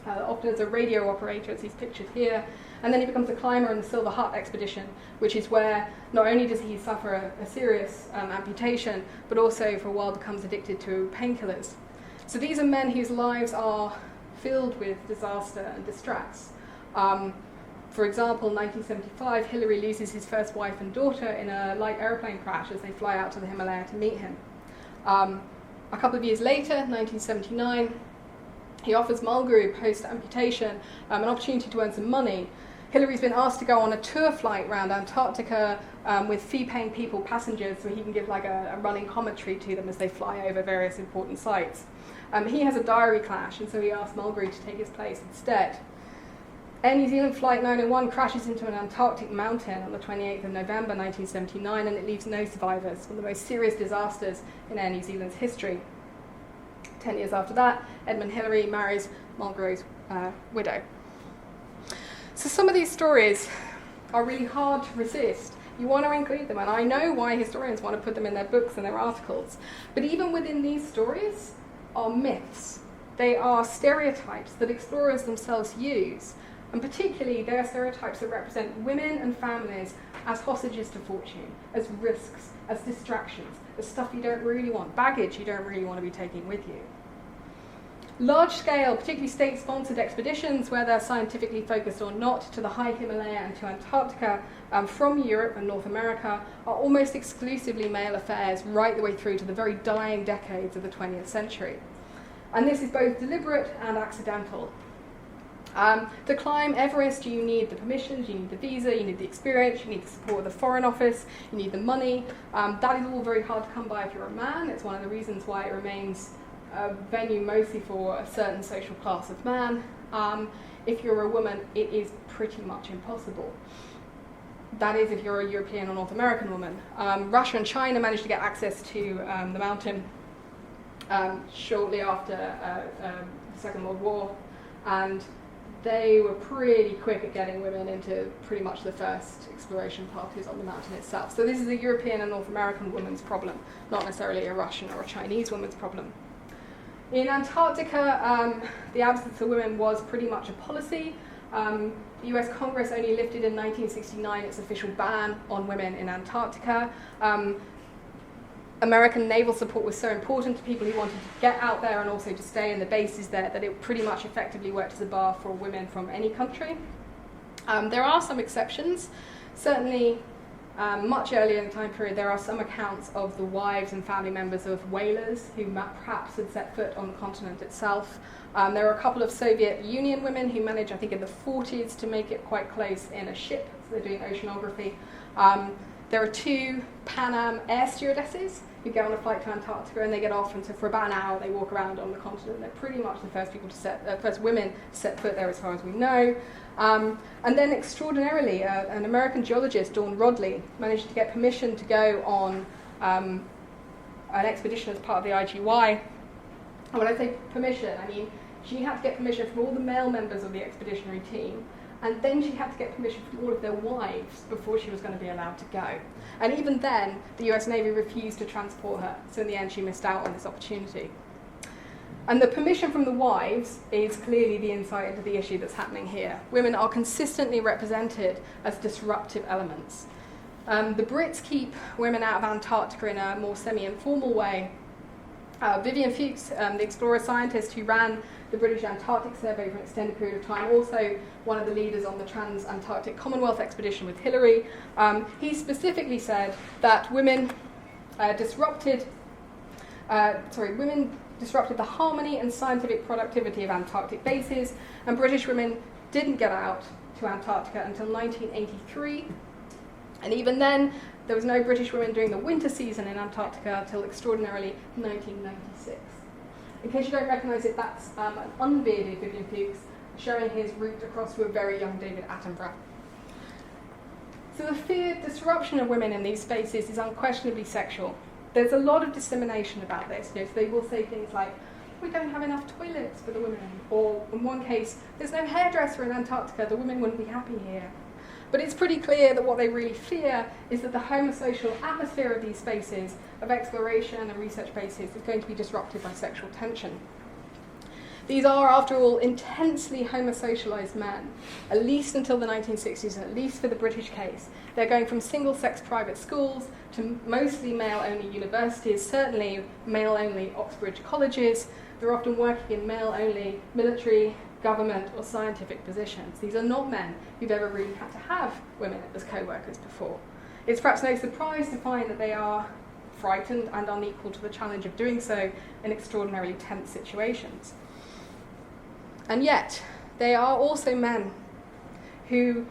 Speaker 1: often as a radio operator, as he's pictured here. And then he becomes a climber in the Silver Hut expedition, which is where not only does he suffer a serious amputation, but also for a while becomes addicted to painkillers. So these are men whose lives are filled with disaster and distress. For example, in 1975, Hillary loses his first wife and daughter in a light airplane crash as they fly out to the Himalaya to meet him. A couple of years later, 1979, he offers Mulgrew, post-amputation, an opportunity to earn some money. Hillary's been asked to go on a tour flight around Antarctica with fee-paying people, passengers, so he can give like a running commentary to them as they fly over various important sites. He has a diary clash, and so he asked Mulgrew to take his place instead. Air New Zealand Flight 901 crashes into an Antarctic mountain on the 28th of November 1979, and it leaves no survivors, one of the most serious disasters in Air New Zealand's history. 10 years after that, Edmund Hillary marries Mulgrew's widow. So some of these stories are really hard to resist. You want to include them, and I know why historians want to put them in their books and their articles. But even within these stories are myths. They are stereotypes that explorers themselves use. And particularly, they are stereotypes that represent women and families as hostages to fortune, as risks, as distractions, as stuff you don't really want, baggage you don't really want to be taking with you. Large-scale, particularly state-sponsored expeditions, where they're scientifically focused or not, to the high Himalaya and to Antarctica from Europe and North America are almost exclusively male affairs right the way through to the very dying decades of the 20th century. And this is both deliberate and accidental. To climb Everest, you need the permissions, you need the visa, you need the experience, you need the support of the Foreign Office, you need the money. That is all very hard to come by if you're a man. It's one of the reasons why it remains a venue mostly for a certain social class of man. If you're a woman, it is pretty much impossible. That is if you're a European or North American woman. Russia and China managed to get access to the mountain shortly after the Second World War, and they were pretty quick at getting women into pretty much the first exploration parties on the mountain itself. So this is a European and North American woman's problem, not necessarily a Russian or a Chinese woman's problem. In Antarctica, the absence of women was pretty much a policy. The US Congress only lifted in 1969 its official ban on women in Antarctica. American naval support was so important to people who wanted to get out there and also to stay in the bases there that it pretty much effectively worked as a bar for women from any country. There are some exceptions. Certainly, much earlier in the time period, there are some accounts of the wives and family members of whalers who perhaps had set foot on the continent itself. There are a couple of Soviet Union women who managed, I think in the 40s, to make it quite close in a ship, so they're doing oceanography. There are 2 Pan Am air stewardesses who go on a flight to Antarctica, and they get off, and so for about an hour they walk around on the continent. They're pretty much the first first women to set foot there as far as we know. And then extraordinarily, an American geologist, Dawn Rodley, managed to get permission to go on an expedition as part of the IGY. And when I say permission, I mean she had to get permission from all the male members of the expeditionary team, and then she had to get permission from all of their wives before she was going to be allowed to go. And even then, the US Navy refused to transport her, so in the end she missed out on this opportunity. And the permission from the wives is clearly the insight into the issue that's happening here. Women are consistently represented as disruptive elements. The Brits keep women out of Antarctica in a more semi-informal way. Vivian Fuchs, the explorer scientist who ran the British Antarctic Survey for an extended period of time, also one of the leaders on the Trans-Antarctic Commonwealth expedition with Hillary, he specifically said that women disrupted the harmony and scientific productivity of Antarctic bases, and British women didn't get out to Antarctica until 1983. And even then, there was no British women during the winter season in Antarctica until extraordinarily 1996. In case you don't recognise it, that's an unbearded Vivian Fuchs showing his route across to a very young David Attenborough. So the feared disruption of women in these spaces is unquestionably sexual. There's a lot of dissemination about this. So they will say things like, we don't have enough toilets for the women, or in one case, there's no hairdresser in Antarctica, the women wouldn't be happy here. But it's pretty clear that what they really fear is that the homosocial atmosphere of these spaces of exploration and research bases is going to be disrupted by sexual tension. These are, after all, intensely homosocialized men, at least until the 1960s, and at least for the British case. They're going from single-sex private schools to mostly male-only universities, certainly male-only Oxbridge colleges. They're often working in male-only military, government, or scientific positions. These are not men who've ever really had to have women as co-workers before. It's perhaps no surprise to find that they are frightened and unequal to the challenge of doing so in extraordinarily tense situations. And yet, they are also men who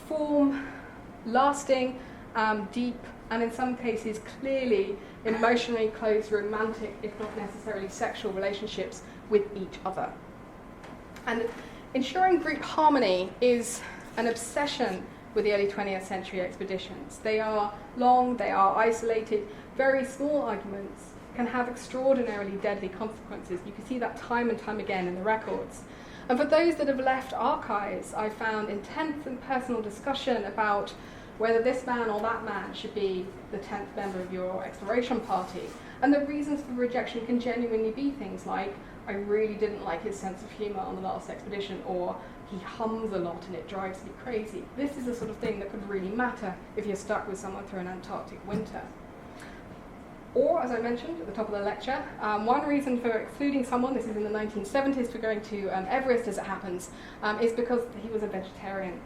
Speaker 1: form, lasting, deep, and in some cases clearly emotionally close romantic, if not necessarily sexual relationships with each other. And ensuring group harmony is an obsession with the early 20th century expeditions. They are long, they are isolated, very small arguments can have extraordinarily deadly consequences. You can see that time and time again in the records. And for those that have left archives, I found intense and personal discussion about whether this man or that man should be the 10th member of your exploration party. And the reasons for rejection can genuinely be things like, I really didn't like his sense of humour on the last expedition, or he hums a lot and it drives me crazy. This is the sort of thing that could really matter if you're stuck with someone through an Antarctic winter. Or, as I mentioned at the top of the lecture, one reason for excluding someone, this is in the 1970s, for going to Everest as it happens, is because he was a vegetarian.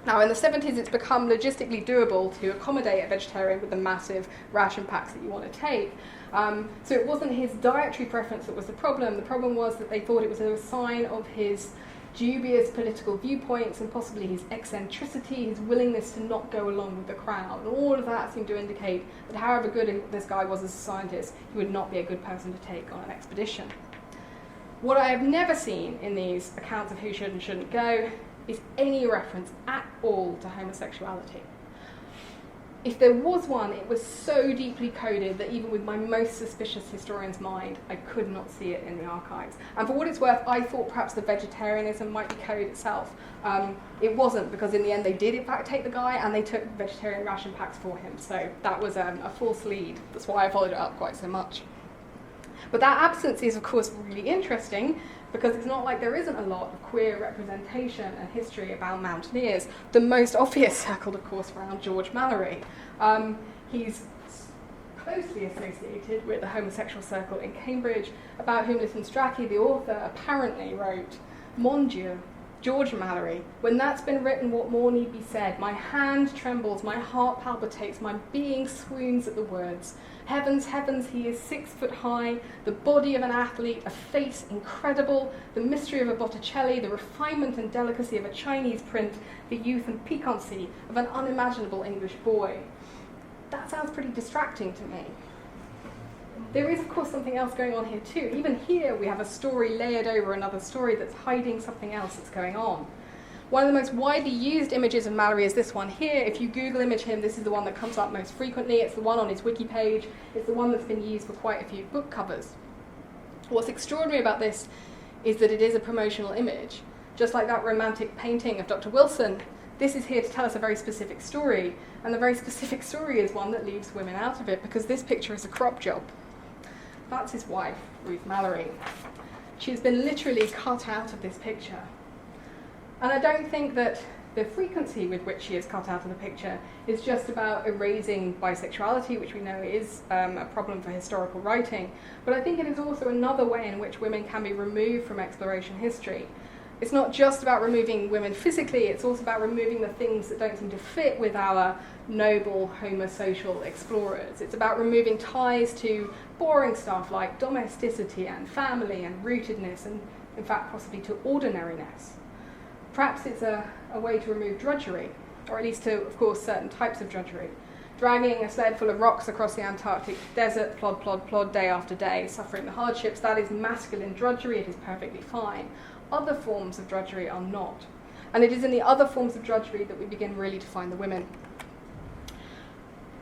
Speaker 1: Now, in the 70s, it's become logistically doable to accommodate a vegetarian with the massive ration packs that you want to take. So it wasn't his dietary preference that was the problem. The problem was that they thought it was a sign of his dubious political viewpoints and possibly his eccentricity, his willingness to not go along with the crowd. And all of that seemed to indicate that however good this guy was as a scientist, he would not be a good person to take on an expedition. What I have never seen in these accounts of who should and shouldn't go is any reference at all to homosexuality. If there was one, it was so deeply coded that even with my most suspicious historian's mind, I could not see it in the archives. And for what it's worth, I thought perhaps the vegetarianism might be code itself. It wasn't, because in the end they did in fact take the guy and they took vegetarian ration packs for him. So that was a false lead. That's why I followed it up quite so much. But that absence is of course really interesting, because it's not like there isn't a lot of queer representation and history about mountaineers. The most obvious circled, of course, around George Mallory. He's closely associated with the homosexual circle in Cambridge, about whom Lytton Strachey, the author, apparently wrote, "Mon Dieu, George Mallory, when that's been written, what more need be said? My hand trembles, my heart palpitates, my being swoons at the words. Heavens, heavens, he is 6 foot high, the body of an athlete, a face incredible, the mystery of a Botticelli, the refinement and delicacy of a Chinese print, the youth and piquancy of an unimaginable English boy." That sounds pretty distracting to me. There is, of course, something else going on here too. Even here, we have a story layered over another story that's hiding something else that's going on. One of the most widely used images of Mallory is this one here. If you Google image him, this is the one that comes up most frequently. It's the one on his wiki page. It's the one that's been used for quite a few book covers. What's extraordinary about this is that it is a promotional image. Just like that romantic painting of Dr. Wilson, this is here to tell us a very specific story. And the very specific story is one that leaves women out of it, because this picture is a crop job. That's his wife, Ruth Mallory. She has been literally cut out of this picture. And I don't think that the frequency with which she is cut out of the picture is just about erasing bisexuality, which we know is a problem for historical writing, but I think it is also another way in which women can be removed from exploration history. It's not just about removing women physically, it's also about removing the things that don't seem to fit with our noble homosocial explorers. It's about removing ties to boring stuff like domesticity and family and rootedness and, in fact, possibly to ordinariness. Perhaps it's a way to remove drudgery, or at least to, of course, certain types of drudgery. Dragging a sled full of rocks across the Antarctic desert, plod, plod, plod, day after day, suffering the hardships, that is masculine drudgery, it is perfectly fine. Other forms of drudgery are not. And it is in the other forms of drudgery that we begin really to find the women.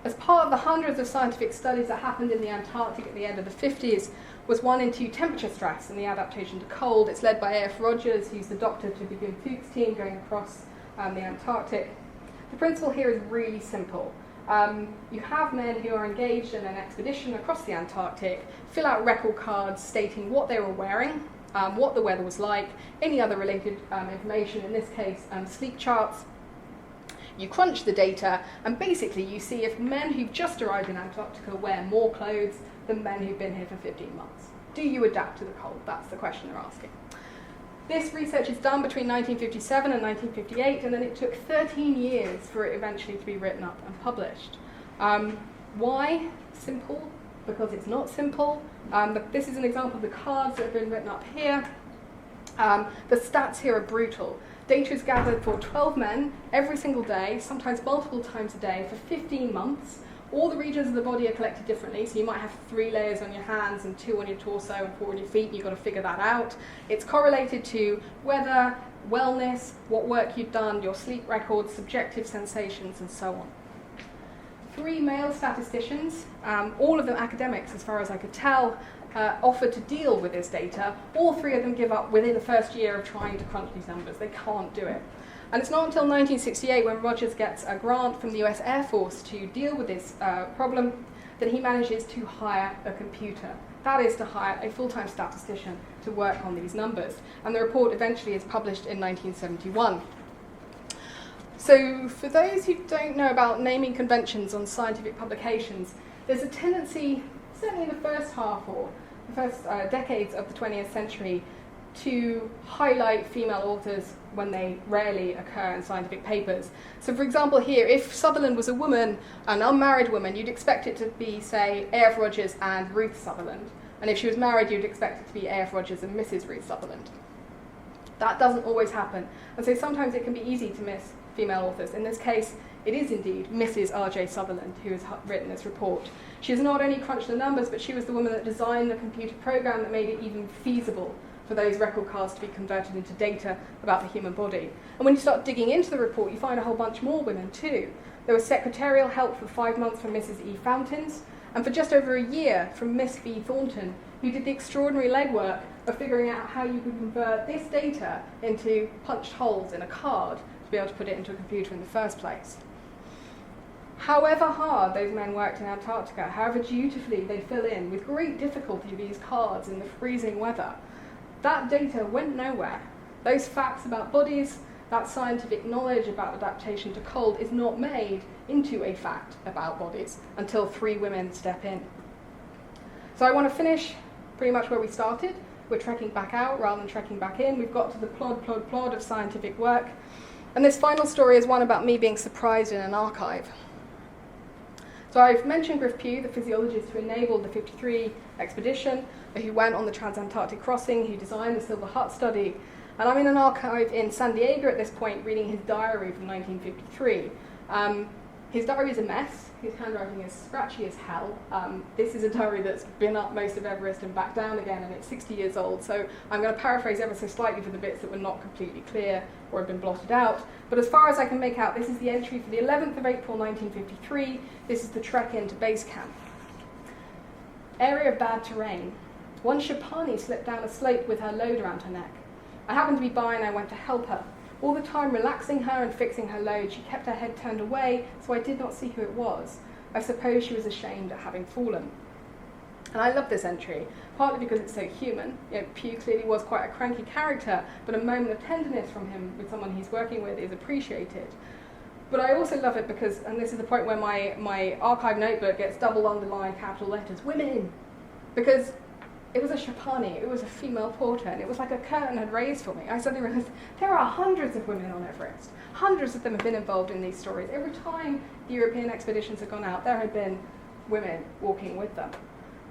Speaker 1: As part of the hundreds of scientific studies that happened in the Antarctic at the end of the 50s, was one into temperature stress and the adaptation to cold. It's led by A.F. Rogers, who's the doctor to Begin Fuchs' team going across the Antarctic. The principle here is really simple. You have men who are engaged in an expedition across the Antarctic, fill out record cards stating what they were wearing, what the weather was like, any other related information, in this case sleep charts. You crunch the data, and basically you see if men who've just arrived in Antarctica wear more clothes than men who've been here for 15 months. Do you adapt to the cold? That's the question they're asking. This research is done between 1957 and 1958, and then it took 13 years for it eventually to be written up and published. Why? Simple? Because it's not simple. This is an example of the cards that have been written up here. The stats here are brutal. Data is gathered for 12 men every single day, sometimes multiple times a day, for 15 months. All the regions of the body are collected differently, so you might have 3 layers on your hands and 2 on your torso and 4 on your feet. You've got to figure that out. It's correlated to weather, wellness, what work you've done, your sleep records, subjective sensations, and so on. 3 male statisticians, all of them academics as far as I could tell, offered to deal with this data. All 3 of them give up within the first year of trying to crunch these numbers. They can't do it. And it's not until 1968, when Rogers gets a grant from the US Air Force to deal with this problem, that he manages to hire a computer. That is, to hire a full-time statistician to work on these numbers. And the report eventually is published in 1971. So for those who don't know about naming conventions on scientific publications, there's a tendency, certainly in the first half or the first decades of the 20th century, to highlight female authors when they rarely occur in scientific papers. So for example here, if Sutherland was a woman, an unmarried woman, you'd expect it to be, say, A.F. Rogers and Ruth Sutherland. And if she was married, you'd expect it to be A.F. Rogers and Mrs. Ruth Sutherland. That doesn't always happen. And so sometimes it can be easy to miss female authors. In this case, it is indeed Mrs. R.J. Sutherland who has written this report. She has not only crunched the numbers, but she was the woman that designed the computer program that made it even feasible for those record cards to be converted into data about the human body. And when you start digging into the report, you find a whole bunch more women too. There was secretarial help for 5 months from Mrs. E. Fountains, and for just over a year from Miss V. Thornton, who did the extraordinary legwork of figuring out how you could convert this data into punched holes in a card to be able to put it into a computer in the first place. However hard those men worked in Antarctica, however dutifully they fill in with great difficulty these cards in the freezing weather, that data went nowhere. Those facts about bodies, that scientific knowledge about adaptation to cold is not made into a fact about bodies until 3 women step in. So I want to finish pretty much where we started. We're trekking back out rather than trekking back in. We've got to the plod of scientific work. And this final story is one about me being surprised in an archive. So I've mentioned Griff Pugh, the physiologist who enabled the 53 expedition, who went on the Transantarctic crossing, who designed the Silver Hut study. And I'm in an archive in San Diego at this point reading his diary from 1953. His diary is a mess. His handwriting is scratchy as hell. This is a diary that's been up most of Everest and back down again, and it's 60 years old. So I'm going to paraphrase ever so slightly for the bits that were not completely clear or had been blotted out. But as far as I can make out, this is the entry for the 11th of April 1953. This is the trek into base camp. Area of bad terrain. One Shapani slipped down a slope with her load around her neck. I happened to be by and I went to help her. All the time relaxing her and fixing her load, she kept her head turned away, so I did not see who it was. I suppose she was ashamed at having fallen. And I love this entry, partly because it's so human. Pugh clearly was quite a cranky character, but a moment of tenderness from him with someone he's working with is appreciated. But I also love it because, and this is the point where my archive notebook gets double underlined capital letters, women! Because it was a Shapani, it was a female porter, and it was like a curtain had raised for me. I suddenly realized there are hundreds of women on Everest. Hundreds of them have been involved in these stories. Every time the European expeditions had gone out, there had been women walking with them.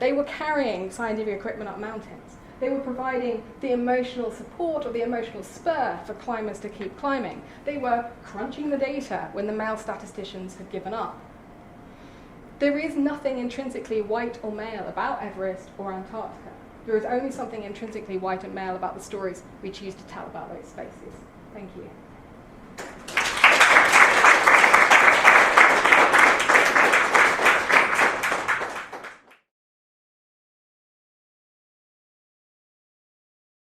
Speaker 1: They were carrying scientific equipment up mountains. They were providing the emotional support or the emotional spur for climbers to keep climbing. They were crunching the data when the male statisticians had given up. There is nothing intrinsically white or male about Everest or Antarctica. There is only something intrinsically white and male about the stories we choose to tell about those spaces. Thank you.